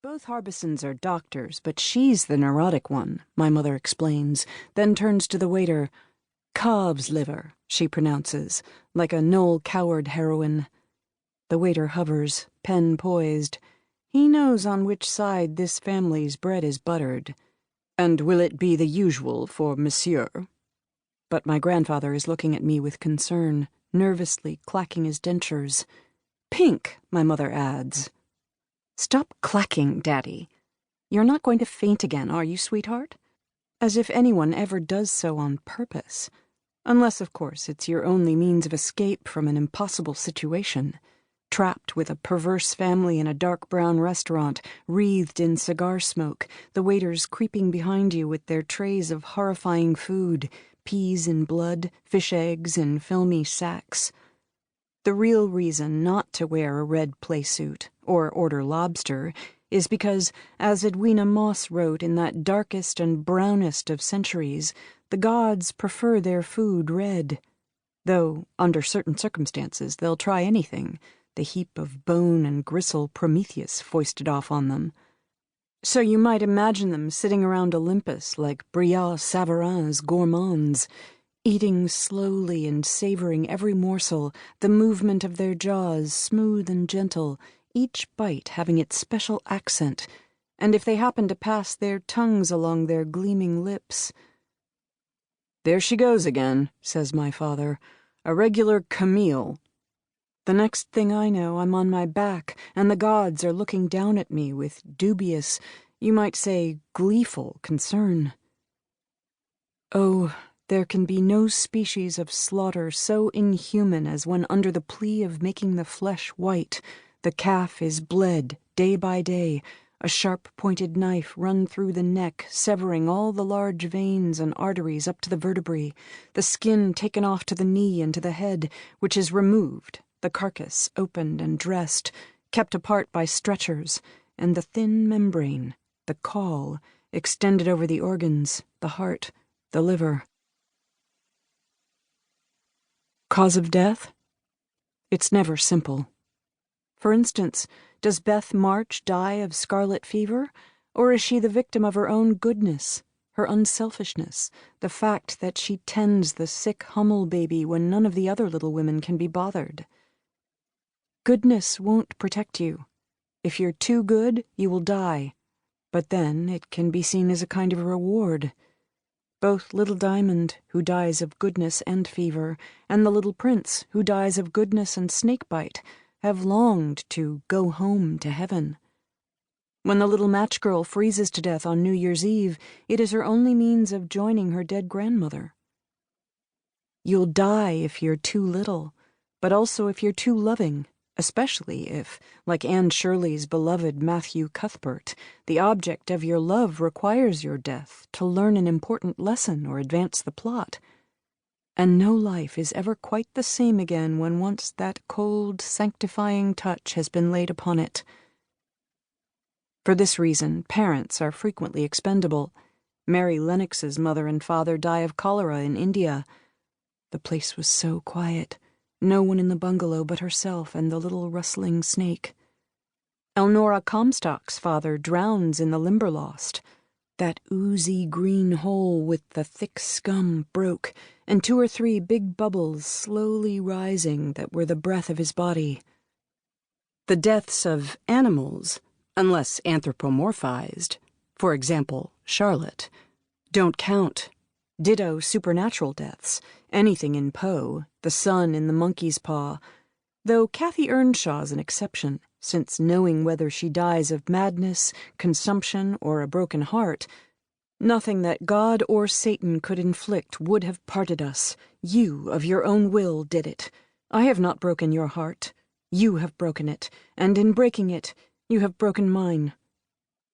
Both Harbisons are doctors, but she's the neurotic one, my mother explains, then turns to the waiter. Calves' liver, she pronounces, like a Noel Coward heroine. The waiter hovers, pen poised. He knows on which side this family's bread is buttered. And will it be the usual for monsieur? But my grandfather is looking at me with concern, nervously clacking his dentures. Pink, my mother adds. Stop clacking, Daddy. You're not going to faint again, are you, sweetheart? As if anyone ever does so on purpose. Unless, of course, it's your only means of escape from an impossible situation. Trapped with a perverse family in a dark brown restaurant, wreathed in cigar smoke, the waiters creeping behind you with their trays of horrifying food, peas in blood, fish eggs in filmy sacks. The real reason not to wear a red playsuit, or order lobster, is because, as Edwina Moss wrote in that darkest and brownest of centuries, the gods prefer their food red. Though, under certain circumstances, they'll try anything, the heap of bone and gristle Prometheus foisted off on them. So you might imagine them sitting around Olympus like Brillat Savarin's gourmands, eating slowly and savoring every morsel, the movement of their jaws smooth and gentle, each bite having its special accent, and if they happen to pass their tongues along their gleaming lips. "There she goes again," says my father, "a regular Camille." The next thing I know, I'm on my back, and the gods are looking down at me with dubious, you might say gleeful, concern. Oh, there can be no species of slaughter so inhuman as when, under the plea of making the flesh white, the calf is bled day by day, a sharp-pointed knife run through the neck, severing all the large veins and arteries up to the vertebrae, the skin taken off to the knee and to the head, which is removed, the carcass opened and dressed, kept apart by stretchers, and the thin membrane, the caul, extended over the organs, the heart, the liver. Cause of death? It's never simple. For instance, does Beth March die of scarlet fever, or is she the victim of her own goodness, her unselfishness, the fact that she tends the sick Hummel baby when none of the other little women can be bothered? Goodness won't protect you. If you're too good, you will die. But then it can be seen as a kind of reward. Both Little Diamond, who dies of goodness and fever, and the Little Prince, who dies of goodness and snakebite, have longed to go home to heaven. When the little match girl freezes to death on New Year's Eve, it is her only means of joining her dead grandmother. You'll die if you're too little, but also if you're too loving, especially if, like Anne Shirley's beloved Matthew Cuthbert, the object of your love requires your death to learn an important lesson or advance the plot. And no life is ever quite the same again when once that cold, sanctifying touch has been laid upon it. For this reason, parents are frequently expendable. Mary Lennox's mother and father die of cholera in India. The place was so quiet. No one in the bungalow but herself and the little rustling snake. Elnora Comstock's father drowns in the Limberlost. That oozy green hole with the thick scum broke, and 2 or 3 big bubbles slowly rising that were the breath of his body. The deaths of animals, unless anthropomorphized, for example, Charlotte, don't count. Ditto supernatural deaths, anything in Poe, the sun in the monkey's paw, though Kathy Earnshaw's an exception, since knowing whether she dies of madness, consumption, or a broken heart, nothing that God or Satan could inflict would have parted us. You, of your own will, did it. I have not broken your heart. You have broken it, and in breaking it, you have broken mine,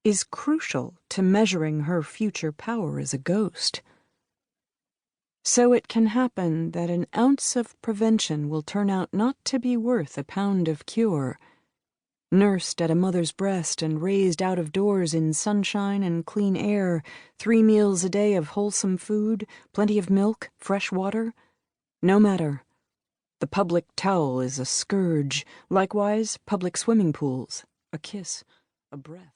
is crucial to measuring her future power as a ghost. So it can happen that an ounce of prevention will turn out not to be worth a pound of cure. Nursed at a mother's breast and raised out of doors in sunshine and clean air, 3 meals a day of wholesome food, plenty of milk, fresh water, no matter. The public towel is a scourge, likewise public swimming pools, a kiss, a breath.